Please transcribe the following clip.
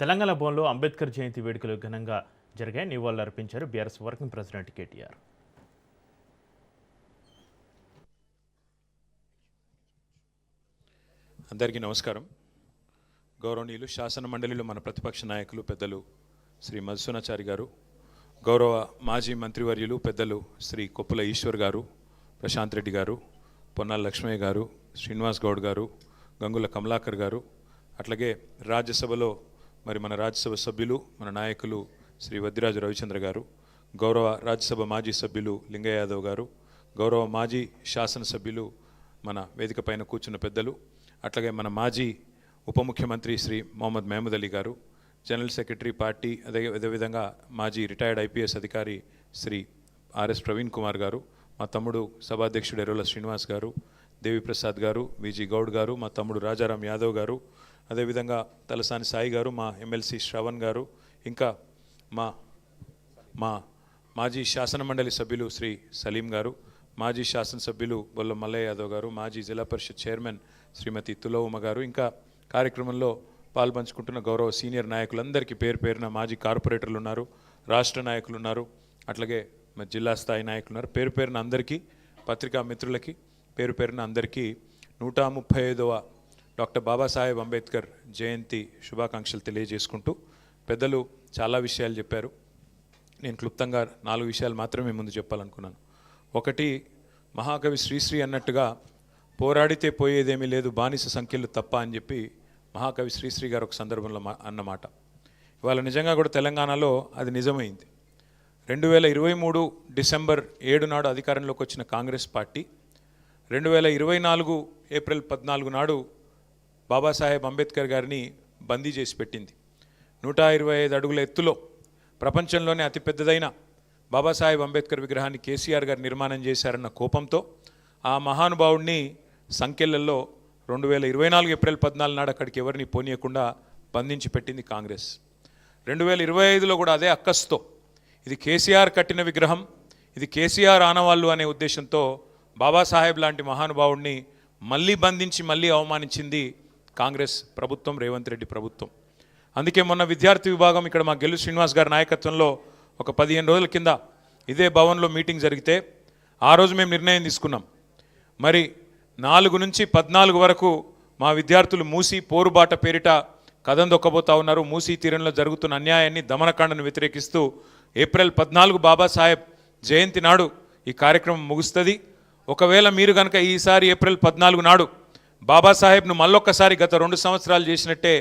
తెలంగాణ భవన్లో అంబేద్కర్ జయంతి వేడుకలు ఘనంగా జరిగాయి. నివాళులర్పించారు బీఆర్ఎస్ వర్కింగ్ ప్రెసిడెంట్ కేటీఆర్. అందరికీ నమస్కారం. గౌరవనీయులు శాసన మండలిలో మన ప్రతిపక్ష నాయకులు పెద్దలు శ్రీ మధుసూనాచారి గారు, గౌరవ మాజీ మంత్రివర్యులు పెద్దలు శ్రీ కొప్పుల ఈశ్వర్ గారు, ప్రశాంత్ రెడ్డి గారు, పొన్నాల లక్ష్మయ్య గారు, శ్రీనివాస్ గౌడ్ గారు, గంగుల కమలాకర్ గారు, అట్లాగే రాజ్యసభలో మన రాజ్యసభ సభ్యులు మన నాయకులు శ్రీ వద్దిరాజు రవిచంద్ర గారు, గౌరవ రాజ్యసభ మాజీ సభ్యులు లింగయ్య యాదవ్ గారు, గౌరవ మాజీ శాసనసభ్యులు మన వేదిక పైన కూర్చున్న పెద్దలు, అట్లాగే మన మాజీ ఉప ముఖ్యమంత్రి శ్రీ మొహమ్మద్ మహమూద్ అలీ గారు, జనరల్ సెక్రటరీ పార్టీ అదేవిధంగా మాజీ రిటైర్డ్ ఐపీఎస్ అధికారి శ్రీ ఆర్ఎస్ ప్రవీణ్ కుమార్ గారు, మా తమ్ముడు సభాధ్యక్షుడు ఎర్రోల శ్రీనివాస్ గారు, దేవిప్రసాద్ గారు, విజీ గౌడ్ గారు, మా తమ్ముడు రాజారాం యాదవ్ గారు, అదేవిధంగా తలసాని సాయి గారు, మా ఎమ్మెల్సీ శ్రవణ్ గారు, ఇంకా మా మాజీ శాసన మండలి సభ్యులు శ్రీ సలీం గారు, మాజీ శాసనసభ్యులు బొల్ల మల్లయ్య యాదవ్ గారు, మాజీ జిల్లా పరిషత్ చైర్మన్ శ్రీమతి తులవమ్మ గారు, ఇంకా కార్యక్రమంలో పాల్పంచుకుంటున్న గౌరవ సీనియర్ నాయకులందరికీ పేరు పేరున మాజీ కార్పొరేటర్లు ఉన్నారు, రాష్ట్ర నాయకులు ఉన్నారు, అట్లాగే జిల్లా స్థాయి నాయకులు ఉన్నారు. పేరు పేరున అందరికీ, పత్రికా మిత్రులకి పేరు పేరున అందరికీ 135వ డాక్టర్ బాబాసాహెబ్ అంబేద్కర్ జయంతి శుభాకాంక్షలు తెలియజేసుకుంటూ, పెద్దలు చాలా విషయాలు చెప్పారు. నేను క్లుప్తంగా 4 విషయాలు మాత్రమే ముందు చెప్పాలనుకున్నాను. ఒకటి, మహాకవి శ్రీశ్రీ అన్నట్టుగా పోరాడితే పోయేదేమీ లేదు బానిస సంఖ్యలు తప్ప అని చెప్పి మహాకవి శ్రీశ్రీ గారు ఒక సందర్భంలో అన్నమాట. ఇవాళ నిజంగా కూడా తెలంగాణలో అది నిజమైంది. 2023 డిసెంబర్ 7 నాడు అధికారంలోకి వచ్చిన కాంగ్రెస్ పార్టీ 2024 ఏప్రిల్ 14 నాడు బాబాసాహెబ్ అంబేద్కర్ గారిని బందీ చేసి పెట్టింది. 125 అడుగుల ఎత్తులో ప్రపంచంలోనే అతిపెద్దదైన బాబాసాహెబ్ అంబేద్కర్ విగ్రహాన్ని కేసీఆర్ గారు నిర్మాణం చేశారన్న కోపంతో ఆ మహానుభావుడిని సంఖ్యలలో 2024 ఏప్రిల్ 14 నాడు అక్కడికి ఎవరిని పోనీయకుండా బంధించి పెట్టింది కాంగ్రెస్. 2025లో కూడా అదే అక్కస్తో ఇది కేసీఆర్ కట్టిన విగ్రహం, ఇది కేసీఆర్ ఆనవాళ్ళు అనే ఉద్దేశంతో బాబాసాహెబ్ లాంటి మహానుభావుడిని మళ్ళీ బంధించి మళ్ళీ అవమానించింది కాంగ్రెస్ ప్రభుత్వం, రేవంత్ రెడ్డి ప్రభుత్వం. అందుకే మొన్న విద్యార్థి విభాగం ఇక్కడ మా గెల్లు శ్రీనివాస్ గారి నాయకత్వంలో ఒక 15 రోజుల కింద ఇదే భవన్లో మీటింగ్ జరిగితే ఆ రోజు మేము నిర్ణయం తీసుకున్నాం. మరి 4 నుంచి 14 వరకు మా విద్యార్థులు మూసీ పోరుబాట పేరిట కథం దొక్కబోతా ఉన్నారు. మూసీ తీరంలో జరుగుతున్న అన్యాయాన్ని, దమనకాండను వ్యతిరేకిస్తూ ఏప్రిల్ 14 బాబాసాహెబ్ జయంతి నాడు ఈ కార్యక్రమం ముగుస్తుంది. ఒకవేళ మీరు కనుక ఈసారి ఏప్రిల్ 14 నాడు బాబాసాహెబ్ను మళ్ళొక్కసారి గత 2 సంవత్సరాలు చేసినట్టే